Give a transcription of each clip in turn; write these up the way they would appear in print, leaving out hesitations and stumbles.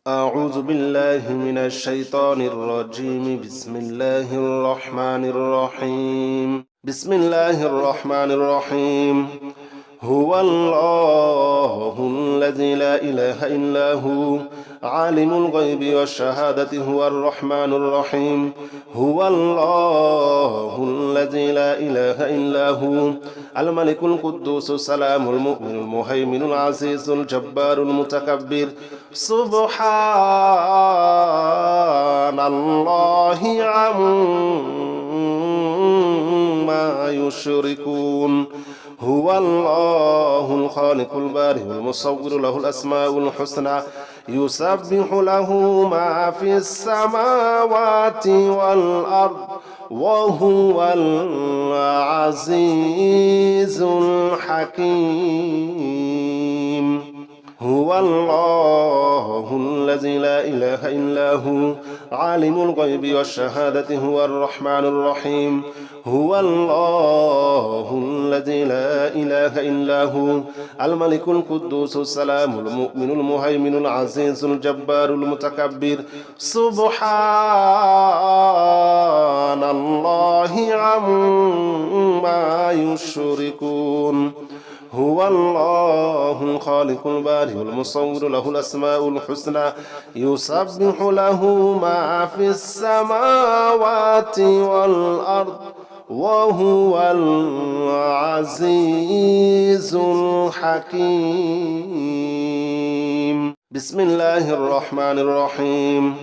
أعوذ بالله من الشيطان الرجيم. بسم الله الرحمن الرحيم. بسم الله الرحمن الرحيم. هو الله الذي لا إله إلا هو عالم الغيب والشهادة هو الرحمن الرحيم. هو الله الذي لا إله إلا هو الملك القدوس السلام المؤمن المهيمن العزيز الجبار المتكبر. سبحان الله عما يشركون. هو الله الخالق البارئ المصور له الأسماء الحسنى يسبح له ما في السماوات والأرض وهو العزيز الحكيم. هو الله الذي لا إله إلا هو عالم الغيب والشهادة هو الرحمن الرحيم. هو الله الذي لا إله إلا هو الملك القدوس السلام المؤمن المهيمن العزيز الجبار المتكبر. سبحان الله عما يشركون. هو الله الخالق البارئ المصور له الأسماء الحسنى يسبح له ما في السماوات والأرض وهو العزيز الحكيم. بسم الله الرحمن الرحيم.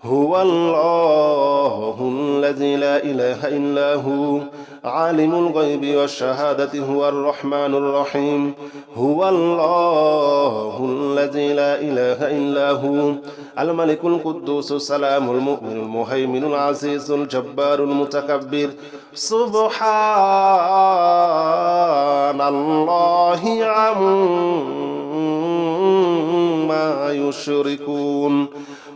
هو الله الذي لا إله إلا هو عالم الغيب والشهادة هو الرحمن الرحيم. هو الله الذي لا إله إلا هو الملك القدوس السلام المؤمن المهيمن العزيز الجبار المتكبر. سبحان الله عما يشركون.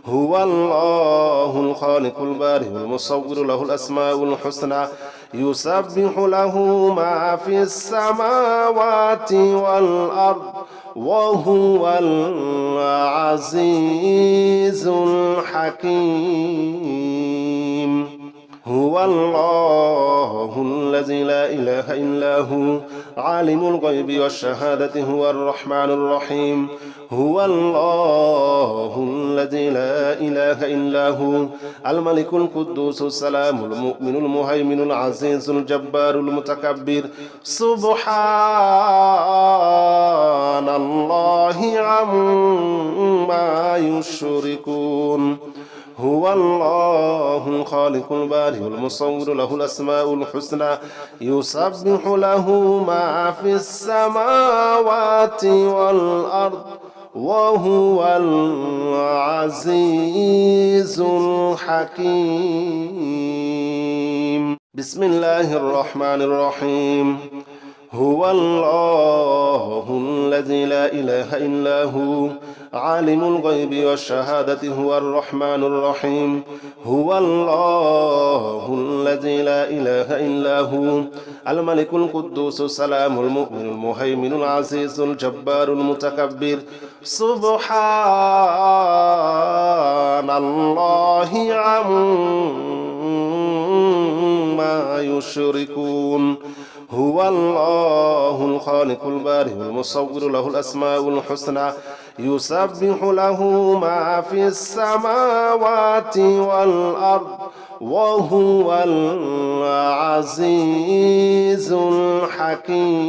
هو الله الخالق البارئ المصور له الأسماء الحسنى يسبح له ما في السماوات والأرض وهو العزيز الحكيم. هو الله الذي لا إله إلا هو عالم الغيب والشهادة هو الرحمن الرحيم. هو الله الذي لا إله إلا هو الملك القدوس السلام المؤمن المهيمن العزيز الجبار المتكبر. سبحان الله عما يشركون. هو الله الخالق البارئ المصور له الأسماء الحسنى يسبح له ما في السماوات والأرض وهو العزيز الحكيم. بسم الله الرحمن الرحيم. هو الله الذي لا إله إلا هو عالم الغيب والشهادة هو الرحمن الرحيم. هو الله الذي لا إله إلا هو الملك القدوس السلام المؤمن المهيمن العزيز الجبار المتكبر. سبحان الله عما يشركون. هو الله الخالق البارئ المصور له الأسماء الحسنى يسبح له ما في السماوات والأرض وهو العزيز الحكيم.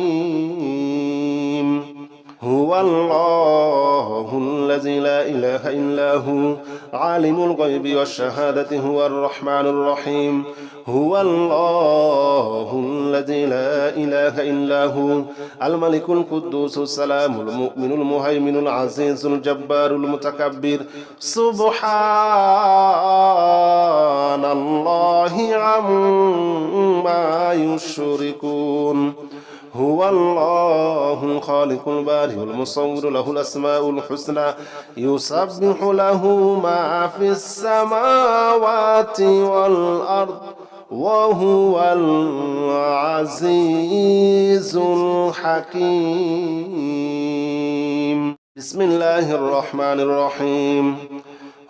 هو الله الذي لا إله إلا هو عالم الغيب والشهادة هو الرحمن الرحيم. هو الله الذي لا إله إلا هو الملك القدوس السلام المؤمن المهيمن العزيز الجبار المتكبر. سبحان الله عما يشركون. هو الله الخالق البارئ المصور له الأسماء الحسنى يسبح له ما في السماوات والأرض وهو العزيز الحكيم. بسم الله الرحمن الرحيم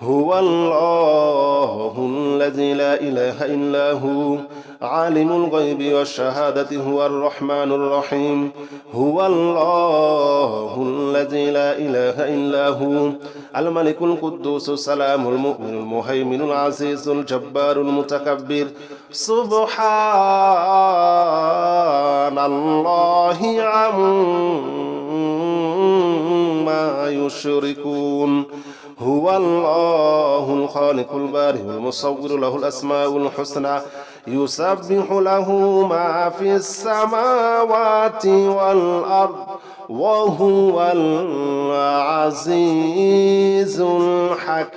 هو الله الذي لا إله إلا هو عالم الغيب والشهادة هو الرحمن الرحيم هو الله الذي لا إله إلا هو الملك القدوس السلام المؤمن المهيمن العزيز الجبار المتكبر سبحان الله عما يشركون هو الله الخالق البارئ المصور له الأسماء الحسنى يسبح له ما في السماوات والأرض وهو العزيز الحكيم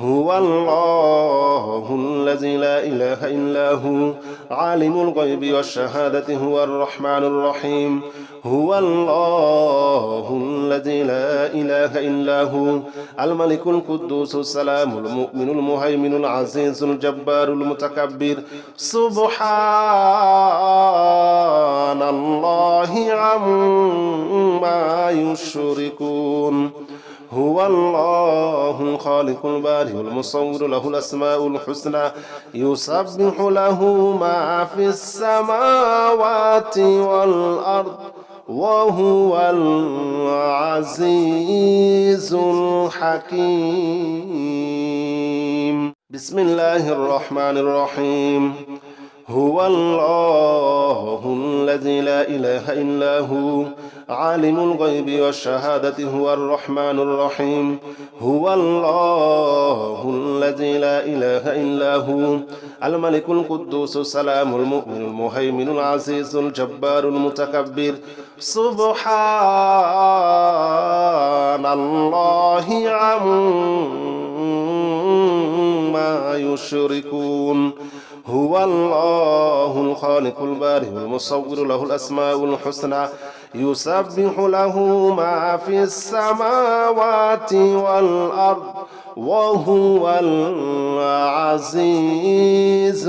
هو الله الذي لا إله إلا هو عالم الغيب والشهادة هو الرحمن الرحيم هو الله الذي لا إله إلا هو الملك القدوس السلام المؤمن المهيمن العزيز الجبار المتكبر سبحان الله عما يشركون هو الله الخالق البارئ المصور له الأسماء الحسنى يسبح له ما في السماوات والأرض وهو العزيز الحكيم بسم الله الرحمن الرحيم هو الله الذي لا إله إلا هو عالم الغيب والشهادة هو الرحمن الرحيم هو الله الذي لا إله إلا هو الملك القدوس السلام المؤمن المهيمن العزيز الجبار المتكبر سبحان الله عما يشركون هو الله الخالق البارئ المصور له الأسماء الحسنى يسبح له ما في السماوات والأرض وهو العزيز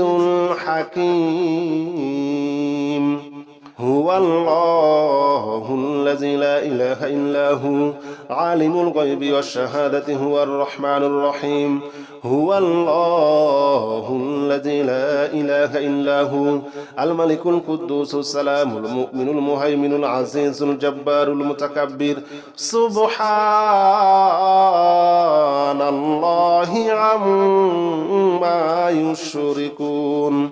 الحكيم هو الله الذي لا إله إلا هو عالم الغيب والشهادة هو الرحمن الرحيم هو الله الذي لا إله إلا هو الملك القدوس السلام المؤمن المهيمن العزيز الجبار المتكبر سبحان الله عما يشركون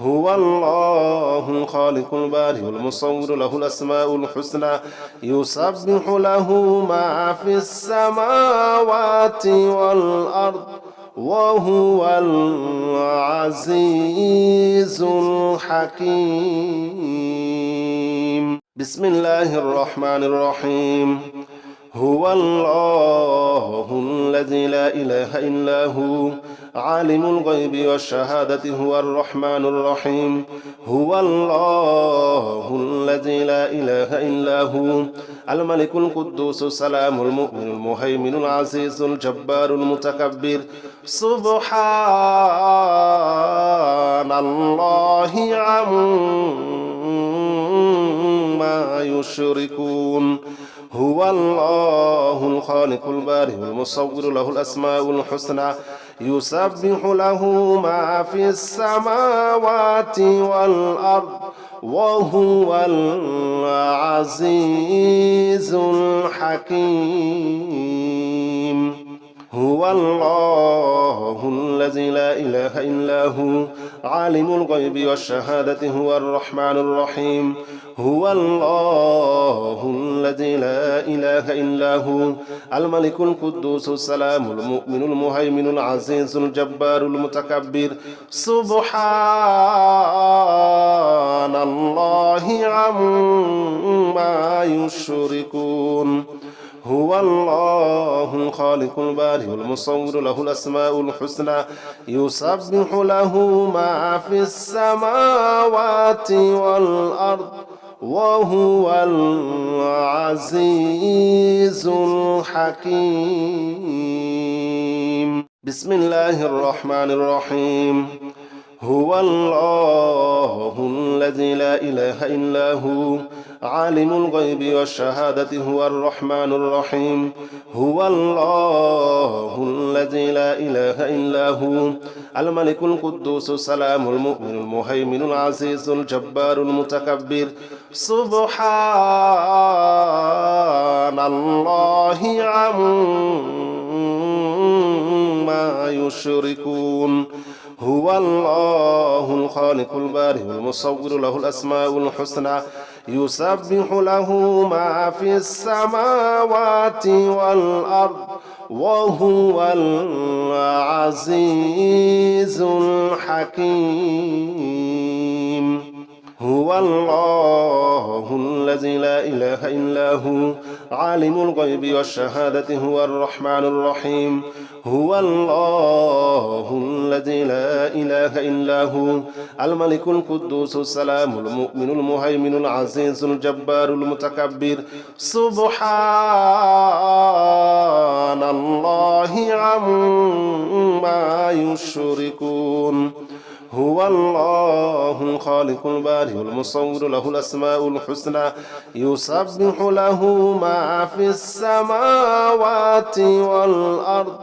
هو الله الخالق البارئ المصور له الأسماء الحسنى يسبح له ما في السماوات والأرض وهو العزيز الحكيم بسم الله الرحمن الرحيم هو الله الذي لا إله إلا هو عالم الغيب والشهادة هو الرحمن الرحيم هو الله الذي لا إله إلا هو الملك القدوس السلام المؤمن المهيمن العزيز الجبار المتكبر سبحان الله عما يشركون هو الله الخالق البارئ المصور له الأسماء الحسنى يسبح له ما في السماوات والأرض وهو العزيز الحكيم هو الله الذي لا إله إلا هو عالم الغيب والشهادة هو الرحمن الرحيم هو الله الذي لا إله إلا هو الملك القدوس السلام المؤمن المهيمن العزيز الجبار المتكبر سبحان الله عما يشركون هو الله الخالق البارئ المصور له الأسماء الحسنى يسبح له ما في السماوات والأرض وهو العزيز الحكيم بسم الله الرحمن الرحيم هو الله الذي لا إله إلا هو عالم الغيب والشهادة هو الرحمن الرحيم هو الله الذي لا إله إلا هو الملك القدوس السلام المؤمن المهيمن العزيز الجبار المتكبر سبحان الله عما يشركون هو الله الخالق البارئ المصور له الأسماء الحسنى يسبح له ما في السماوات والأرض وهو العزيز الحكيم هو الله الذي لا إله إلا هو عالم الغيب والشهادة هو الرحمن الرحيم هو الله الذي لا إله إلا هو الملك القدوس السلام المؤمن المهيمن العزيز الجبار المتكبر سبحان الله عما يشركون هو الله الخالق البارئ المصور له الأسماء الحسنى يسبح له ما في السماوات والأرض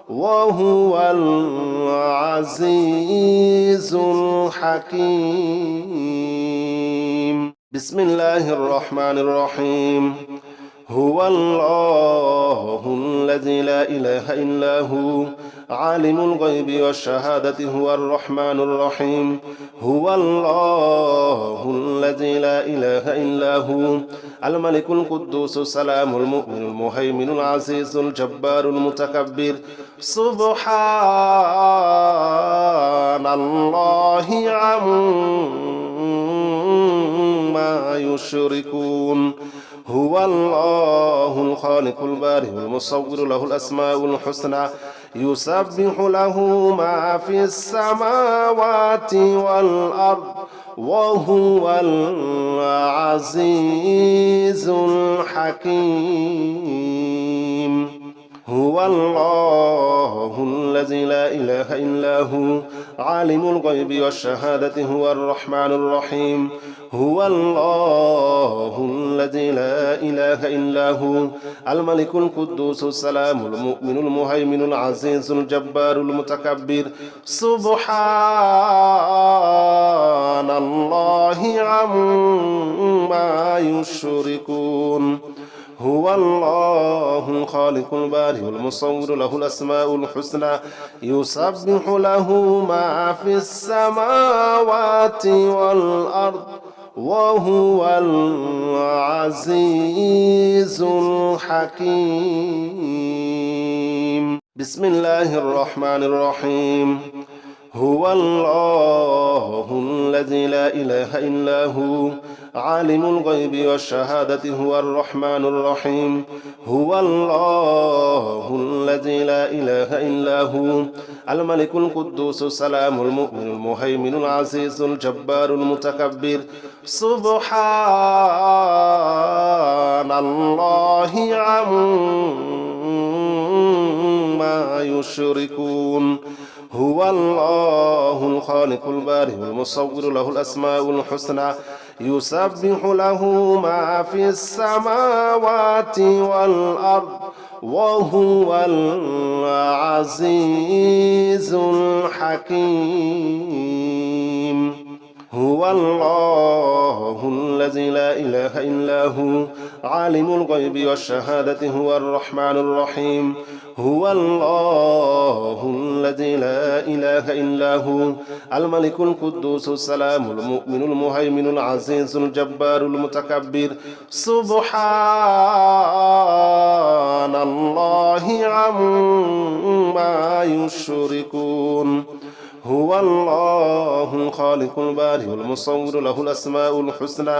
وهو العزيز الحكيم بسم الله الرحمن الرحيم هو الله الذي لا إله إلا هو عالم الغيب والشهادة هو الرحمن الرحيم هو الله الذي لا إله إلا هو الملك القدوس السلام المؤمن المهيمن العزيز الجبار المتكبر سبحان الله عما يشركون هو الله الخالق البارئ المصور له الأسماء الحسنى يسبح له ما في السماوات والأرض وهو العزيز الحكيم هو الله الذي لا إله إلا هو عالم الغيب والشهادة هو الرحمن الرحيم هو الله الذي لا إله إلا هو الملك القدوس السلام المؤمن المهيمن العزيز الجبار المتكبر سبحان الله عما يشركون هو الله الخالق البارئ المصور له الأسماء الحسنى يسبح له ما في السماوات والأرض وهو العزيز الحكيم بسم الله الرحمن الرحيم هو الله الذي لا إله إلا هو عالم الغيب والشهادة هو الرحمن الرحيم هو الله الذي لا إله إلا هو الملك القدوس السلام المؤمن المهيمن العزيز الجبار المتكبر سبحان الله عما يشركون هو الله الخالق البارئ المصور له الأسماء الحسنى يسبح له ما في السماوات والأرض وهو العزيز الحكيم هو الله الذي لا إله إلا هو عالم الغيب والشهادة هو الرحمن الرحيم هو الله الذي لا إله إلا هو الملك القدوس السلام المؤمن المهيمن العزيز الجبار المتكبر سبحان الله عما يشركون هو الله الخالق البارئ المصور له الأسماء الحسنى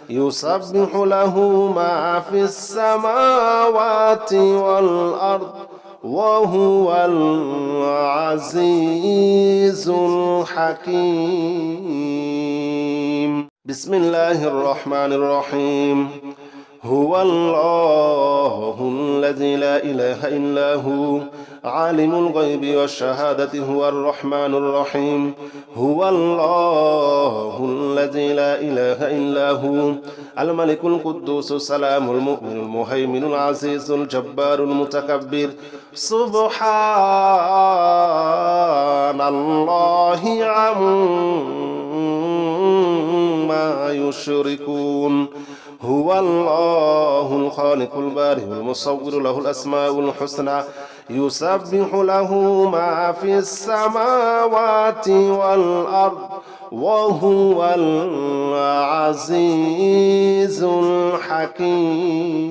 يسبح له ما في السماوات والأرض وهو العزيز الحكيم بسم الله الرحمن الرحيم هو الله الذي لا إله إلا هو عالم الغيب والشهادة هو الرحمن الرحيم هو الله الذي لا إله إلا هو الملك القدوس السلام المؤمن المهيمن العزيز الجبار المتكبر سبحان الله عما يشركون هو الله الخالق البارئ المصور له الأسماء الحسنى يسبح له ما في السماوات والأرض وهو العزيز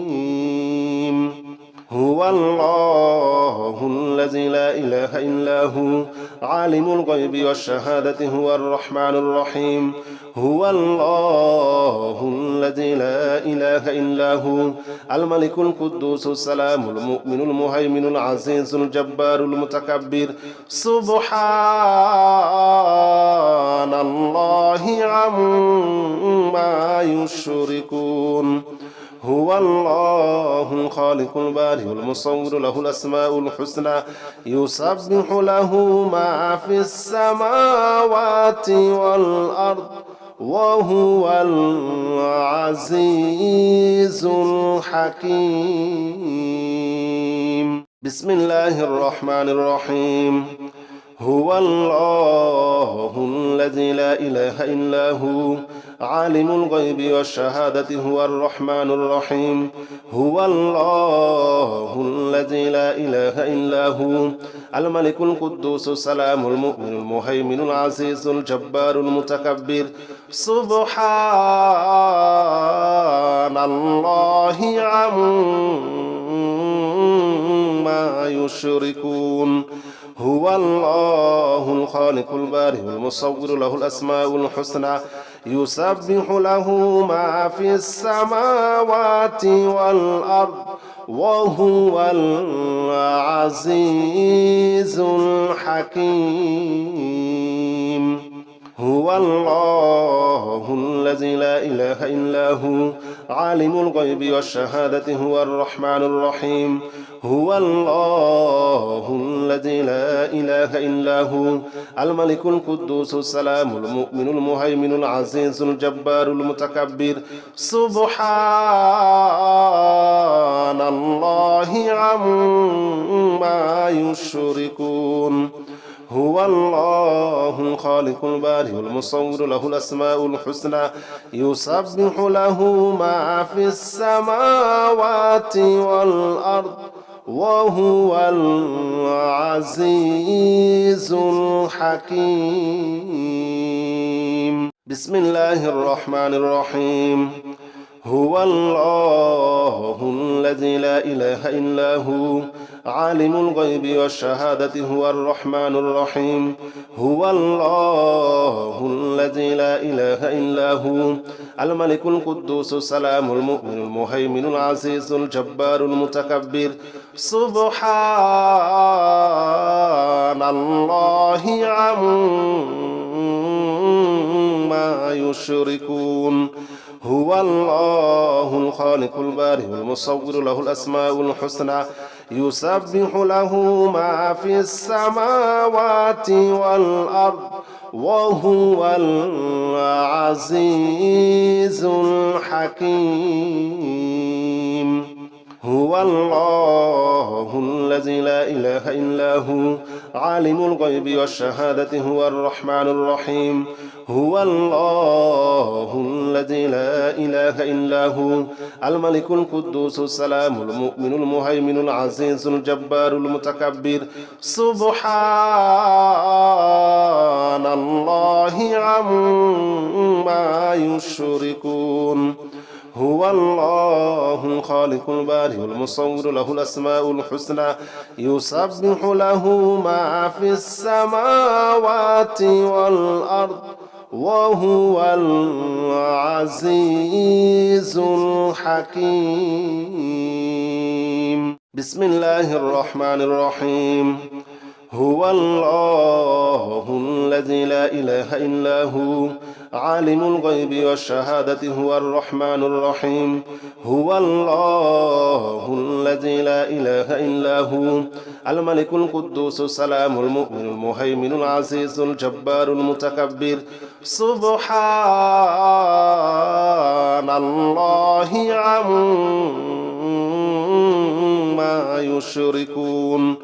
الحكيم هو الله الذي لا إله إلا هو عالم الغيب والشهادة هو الرحمن الرحيم هو الله الذي لا إله إلا هو الملك القدوس السلام المؤمن المهيمن العزيز الجبار المتكبر سبحان الله عما يشركون هو الله الخالق البارئ المصور له الأسماء الحسنى يسبح له ما في السماوات والأرض وهو العزيز الحكيم بسم الله الرحمن الرحيم هو الله الذي لا إله إلا هو عالم الغيب والشهادة هو الرحمن الرحيم هو الله الذي لا إله إلا هو الملك القدوس السلام المؤمن المهيمن العزيز الجبار المتكبر سبحان الله عما يشركون هو الله الخالق البارئ المصور له الأسماء الحسنى يسبح له ما في السماوات والأرض وهو العزيز الحكيم هو الله الذي لا إله إلا هو عالم الغيب والشهادة هو الرحمن الرحيم هو الله الذي لا إله إلا هو الملك القدوس السلام المؤمن المهيمن العزيز الجبار المتكبر سبحان الله عما يشركون هو الله الخالق البارئ المصور له الأسماء الحسنى يسبح له ما في السماوات والأرض وهو العزيز الحكيم بسم الله الرحمن الرحيم هو الله الذي لا إله إلا هو عالم الغيب والشهادة هو الرحمن الرحيم هو الله الذي لا إله إلا هو الملك القدوس السلام المؤمن المهيمن العزيز الجبار المتكبر سبحان الله عما يشركون هو الله الخالق البارئ المصور له الأسماء الحسنى يسبح له ما في السماوات والأرض وهو العزيز الحكيم هو الله الذي لا إله إلا هو عالم الغيب والشهادة هو الرحمن الرحيم هو الله الذي لا إله إلا هو الملك القدوس السلام المؤمن المهيمن العزيز الجبار المتكبر سبحان الله عما يشركون هو الله الخالق البارئ المصور له الأسماء الحسنى يسبح له ما في السماوات والأرض وهو العزيز الحكيم بسم الله الرحمن الرحيم هو الله الذي لا إله إلا هو عالم الغيب والشهادة هو الرحمن الرحيم هو الله الذي لا إله إلا هو الملك القدوس السلام المؤمن المهيمن العزيز الجبار المتكبر سبحان الله عما يشركون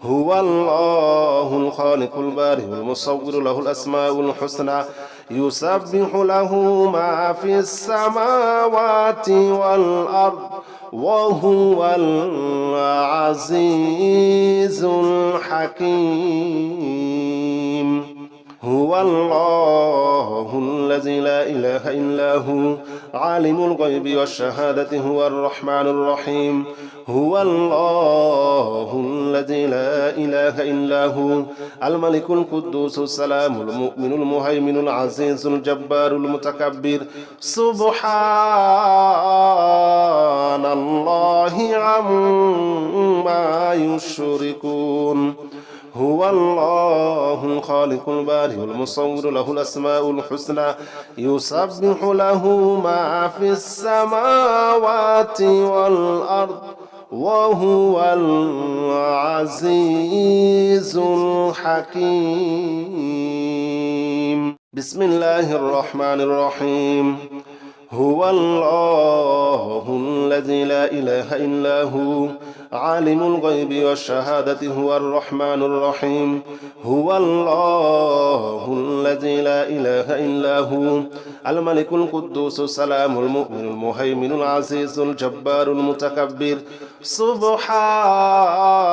هو الله الخالق البارئ المصور له الأسماء الحسنى يسبح له ما في السماوات والأرض وهو العزيز الحكيم هو الله الذي لا إله إلا هو عالم الغيب والشهادة هو الرحمن الرحيم هو الله الذي لا إله إلا هو الملك القدوس السلام المؤمن المهيمن العزيز الجبار المتكبر سبحان الله عما يشركون هو الله الخالق البارئ المصور له الأسماء الحسنى يسبح له ما في السماوات والأرض وهو العزيز الحكيم بسم الله الرحمن الرحيم هو الله الذي لا إله إلا هو عالم الغيب والشهادة هو الرحمن الرحيم هو الله الذي لا إله إلا هو الملك القدوس السلام المؤمن المهيمن العزيز الجبار المتكبر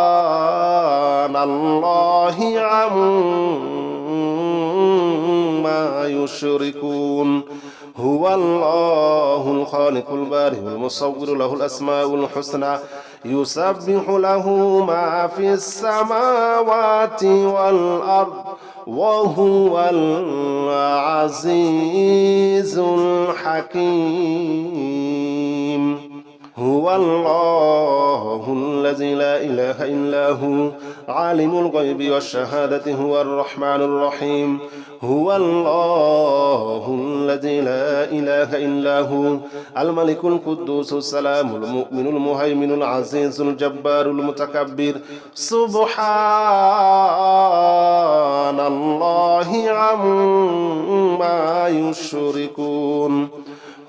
سبحان الله عما يشركون هو الله الخالق البارئ المصور له الأسماء الحسنى يسبح له ما في السماوات والأرض وهو العزيز الحكيم هو الله الذي لا إله إلا هو عالم الغيب والشهادة هو الرحمن الرحيم هو الله الذي لا إله إلا هو الملك القدوس السلام المؤمن المهيمن العزيز الجبار المتكبر سبحان الله عما يشركون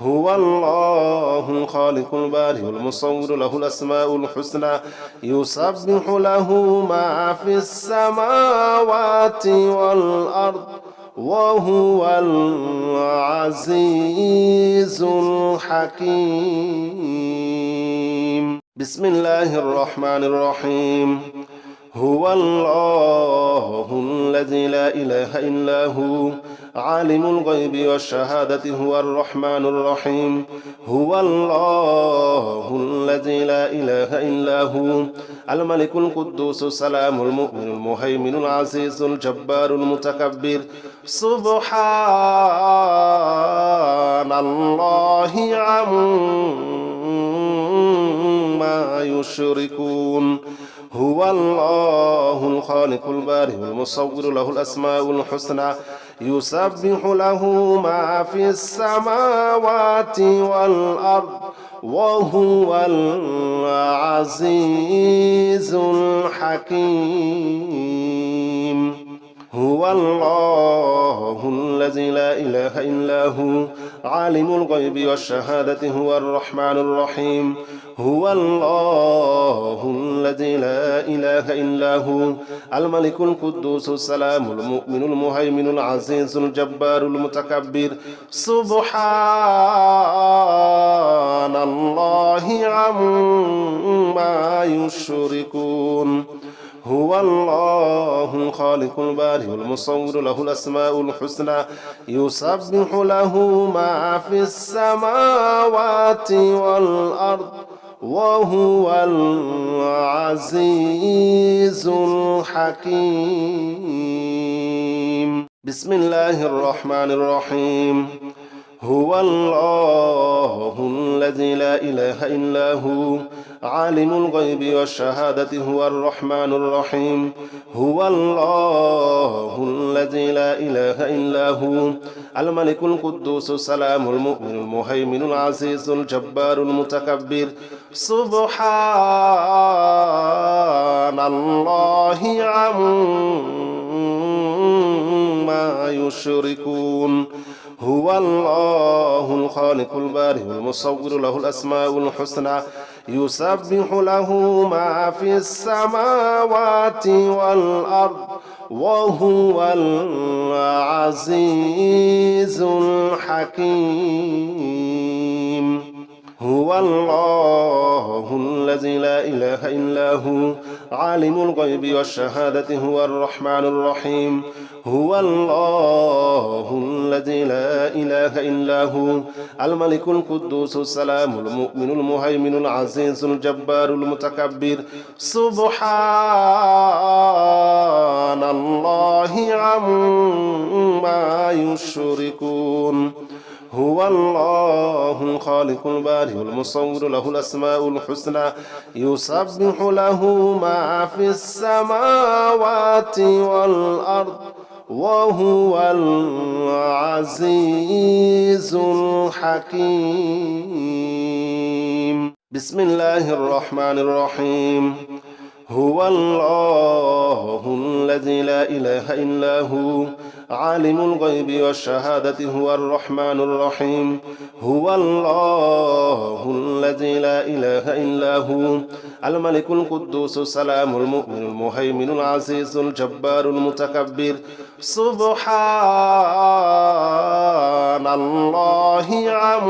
هو الله الخالق البارئ المصور له الأسماء الحسنى يسبح له ما في السماوات والأرض وهو العزيز الحكيم بسم الله الرحمن الرحيم هو الله الذي لا إله إلا هو عالم الغيب والشهادة هو الرحمن الرحيم هو الله الذي لا إله إلا هو الملك القدوس السلام المؤمن المهيمن العزيز الجبار المتكبر سبحان الله عما يشركون هو الله الخالق البارئ المصور له الأسماء الحسنى يسبح له ما في السماوات والأرض وهو العزيز الحكيم هو الله الذي لا إله إلا هو عالم الغيب والشهادة هو الرحمن الرحيم هو الله الذي لا إله إلا هو الملك القدوس السلام المؤمن المهيمن العزيز الجبار المتكبر سبحان الله عما يشركون هو الله الخالق البارئ المصور له الأسماء الحسنى يسبح له ما في السماوات والأرض وهو العزيز الحكيم بسم الله الرحمن الرحيم هو الله الذي لا إله إلا هو عالم الغيب والشهادة هو الرحمن الرحيم هو الله الذي لا إله إلا هو الملك القدوس السلام المؤمن المهيمن العزيز الجبار المتكبر سبحان الله عما يشركون هو الله الخالق البارئ المصور له الأسماء الحسنى يسبح له ما في السماوات والأرض وهو العزيز الحكيم هو الله الذي لا إله إلا هو عالم الغيب والشهادة هو الرحمن الرحيم هو الله الذي لا إله إلا هو الملك القدوس السلام المؤمن المهيمن العزيز الجبار المتكبر سبحان الله عما يشركون هو الله الخالق البارئ المصور له الأسماء الحسنى يسبح له ما في السماوات والأرض وهو العزيز الحكيم بسم الله الرحمن الرحيم هو الله الذي لا إله إلا هو عالم الغيب والشهادة هو الرحمن الرحيم هو الله الذي لا إله إلا هو الملك القدوس السلام المؤمن المهيمن العزيز الجبار المتكبر سبحان الله عما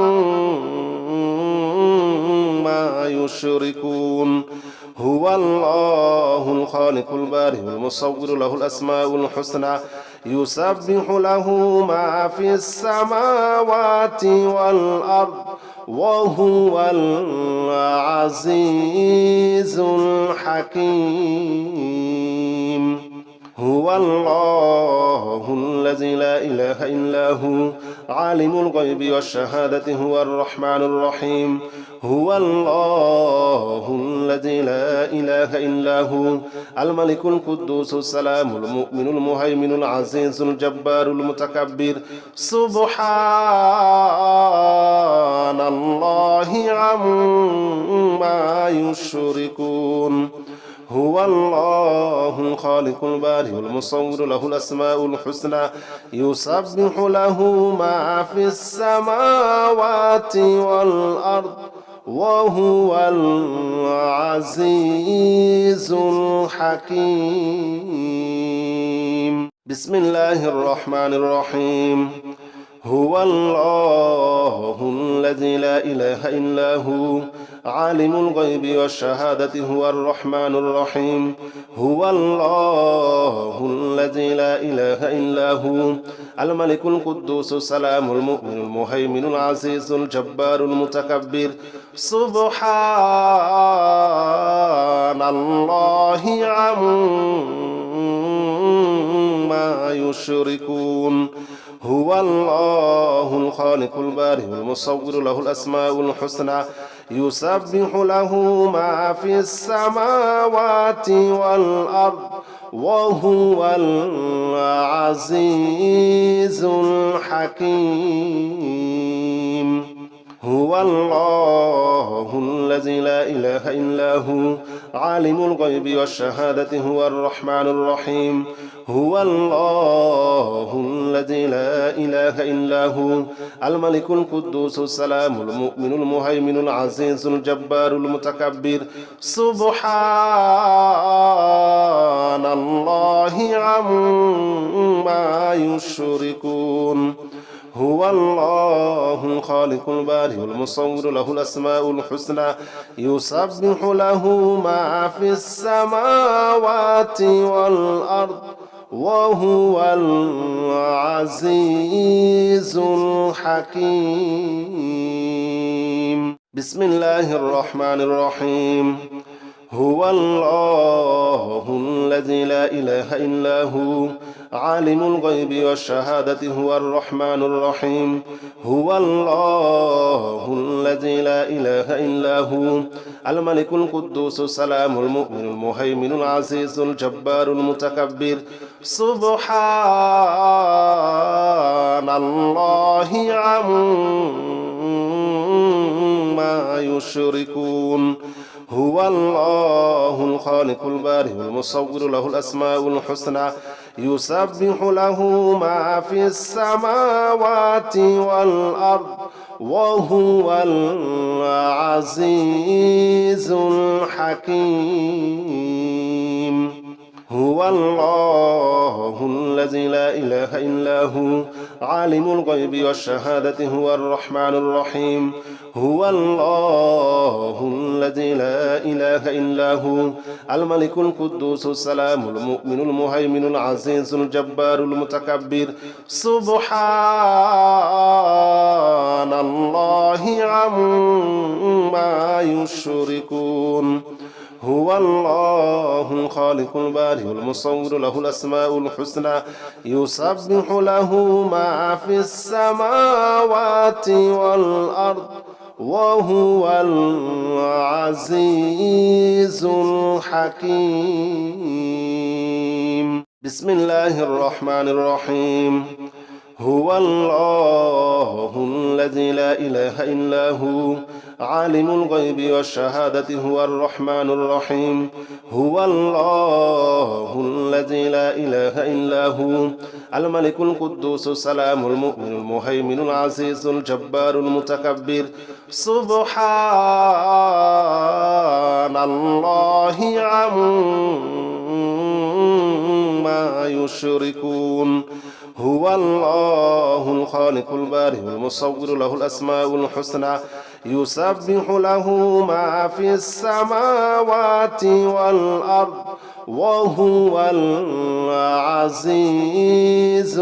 يشركون هو الله الخالق البارئ المصور له الأسماء الحسنى يسبح له ما في السماوات والأرض وهو العزيز الحكيم هو الله الذي لا إله إلا هو عالم الغيب والشهادة هو الرحمن الرحيم هو الله الذي لا إله إلا هو الملك القدوس السلام المؤمن المهيمن العزيز الجبار المتكبر سبحان الله عما يشركون هو الله الخالق البارئ المصور له الأسماء الحسنى يسبح له ما في السماوات والأرض وهو العزيز الحكيم بسم الله الرحمن الرحيم هو الله الذي لا إله إلا هو عالم الغيب والشهادة هو الرحمن الرحيم هو الله الذي لا إله إلا هو الملك القدوس السلام المؤمن المهيمن العزيز الجبار المتكبر سبحان الله عما يشركون هو الله الخالق البارئ المصور له الأسماء الحسنى يسبح له ما في السماوات والأرض وهو العزيز الحكيم هو الله الذي لا إله إلا هو عالم الغيب والشهادة هو الرحمن الرحيم هو الله الذي لا إله إلا هو الملك القدوس السلام المؤمن المهيمن العزيز الجبار المتكبر سبحان الله عما يشركون هو الله الخالق البارئ المصور له الأسماء الحسنى يسبح له ما في السماوات والأرض وهو العزيز الحكيم بسم الله الرحمن الرحيم هو الله الذي لا إله إلا هو عالم الغيب والشهادة هو الرحمن الرحيم هو الله الذي لا إله إلا هو الملك القدوس السلام المؤمن المهيمن العزيز الجبار المتكبر سبحان الله عما يشركون هو الله الخالق البارئ المصور له الأسماء الحسنى يسبح له ما في السماوات والأرض وهو العزيز الحكيم هو الله الذي لا إله إلا هو عالم الغيب والشهادة هو الرحمن الرحيم هو الله الذي لا إله إلا هو الملك القدوس السلام المؤمن المهيمن العزيز الجبار المتكبر سبحان الله عما يشركون هو الله الخالق البارئ المصور له الأسماء الحسنى يسبح له ما في السماوات والأرض وهو العزيز الحكيم بسم الله الرحمن الرحيم هو الله الذي لا إله إلا هو عالم الغيب والشهادة هو الرحمن الرحيم هو الله الذي لا إله إلا هو الملك القدوس السلام المؤمن المهيمن العزيز الجبار المتكبر سبحان الله عما يشركون هو الله الخالق البارئ المصور له الأسماء الحسنى يسبح له ما في السماوات والأرض وهو العزيز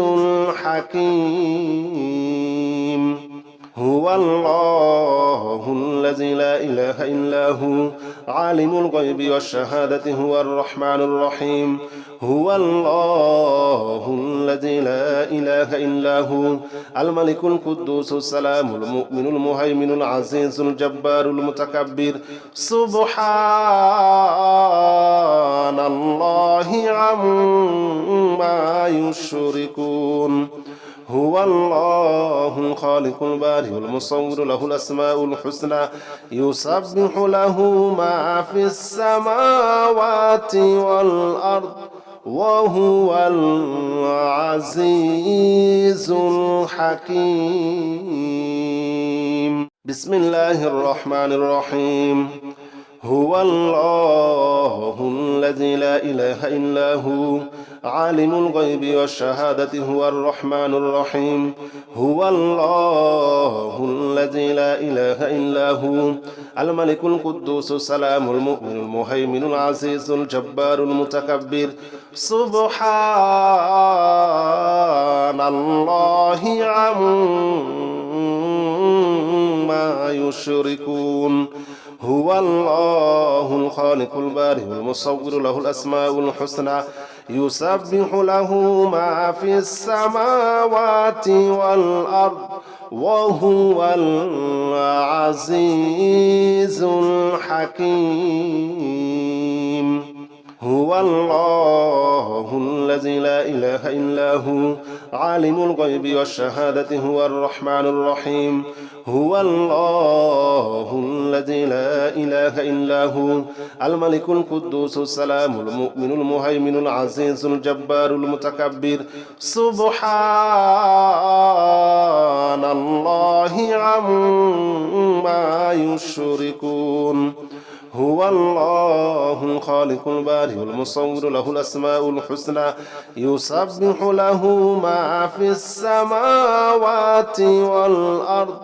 الحكيم هو الله الذي لا إله إلا هو عالم الغيب والشهادة هو الرحمن الرحيم هو الله الذي لا إله إلا هو الملك القدوس السلام المؤمن المهيمن العزيز الجبار المتكبر سبحان الله عما يشركون هو الله الخالق البارئ المصور له الأسماء الحسنى يسبح له ما في السماوات والأرض وهو العزيز الحكيم بسم الله الرحمن الرحيم هو الله الذي لا إله إلا هو عالم الغيب والشهادة هو الرحمن الرحيم هو الله الذي لا إله إلا هو الملك القدوس السلام المؤمن المهيمن العزيز الجبار المتكبر سبحان الله عما يشركون هو الله الخالق البارئ المصور له الأسماء الحسنى يسبح له ما في السماوات والأرض وهو العزيز الحكيم هو الله الذي لا إله إلا هو عالم الغيب والشهادة هو الرحمن الرحيم هو الله الذي لا إله إلا هو الملك القدوس السلام المؤمن المهيمن العزيز الجبار المتكبر سبحان الله عما يشركون هو الله الخالق البارئ المصور له الأسماء الحسنى يسبح له ما في السماوات والأرض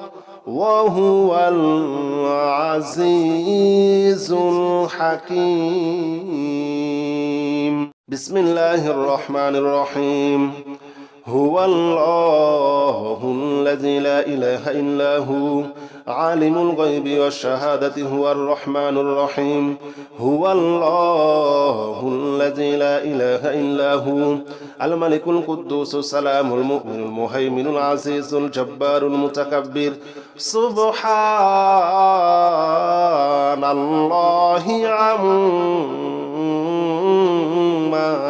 وهو العزيز الحكيم بسم الله الرحمن الرحيم هو الله الذي لا إله إلا هو عالم الغيب والشهادة هو الرحمن الرحيم هو الله الذي لا إله إلا هو الملك القدوس السلام المؤمن المهيمن العزيز الجبار المتكبر سبحان الله عما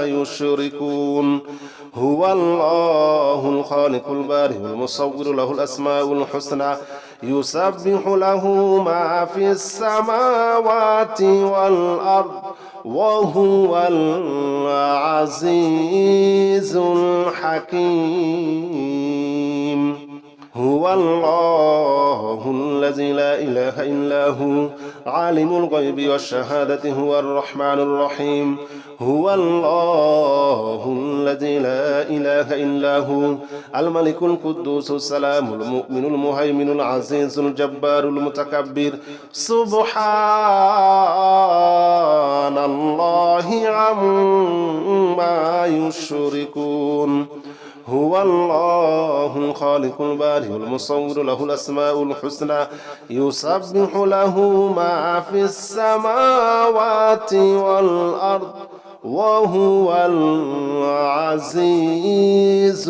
يشركون هو الله الخالق البارئ المصور له الأسماء الحسنى يسبح له ما في السماوات والأرض وهو العزيز الحكيم هو الله الذي لا إله إلا هو عالم الغيب والشهادة هو الرحمن الرحيم هو الله الذي لا إله إلا هو الملك القدوس السلام المؤمن المهيمن العزيز الجبار المتكبر سبحان الله عما يشركون هو الله الخالق البارئ المصور له الأسماء الحسنى يسبح له ما في السماوات والأرض وهو العزيز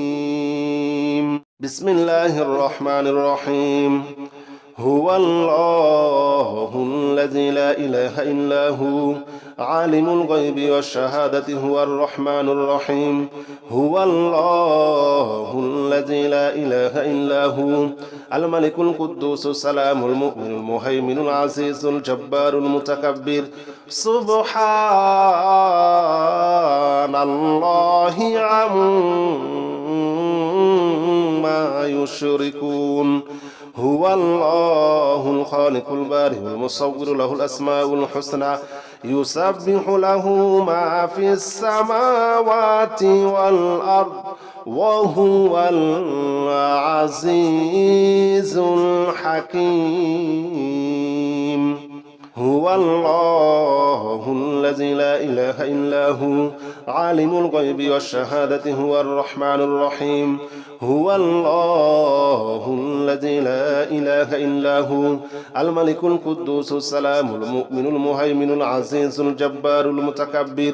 الحكيم بسم الله الرحمن الرحيم هو الله الذي لا إله إلا هو عالم الغيب والشهادة هو الرحمن الرحيم هو الله الذي لا إله إلا هو الملك القدوس السلام المؤمن المهيمن العزيز الجبار المتكبر سبحان الله عما يشركون هو الله الخالق البارئ المصور له الأسماء الحسنى يسبح له ما في السماوات والأرض وهو العزيز الحكيم هو الله الذي لا إله إلا هو عالم الغيب والشهادة هو الرحمن الرحيم هو الله الذي لا إله إلا هو الملك القدوس السلام المؤمن المهيمن العزيز الجبار المتكبر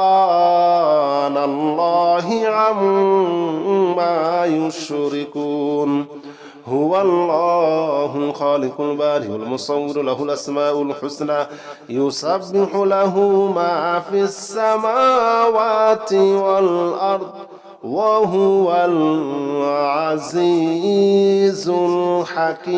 سبحان الله عما يشركون هو الله الخالق البارئ المصور له الأسماء الحسنى يسبح له ما في السماوات والأرض وهو العزيز الحكيم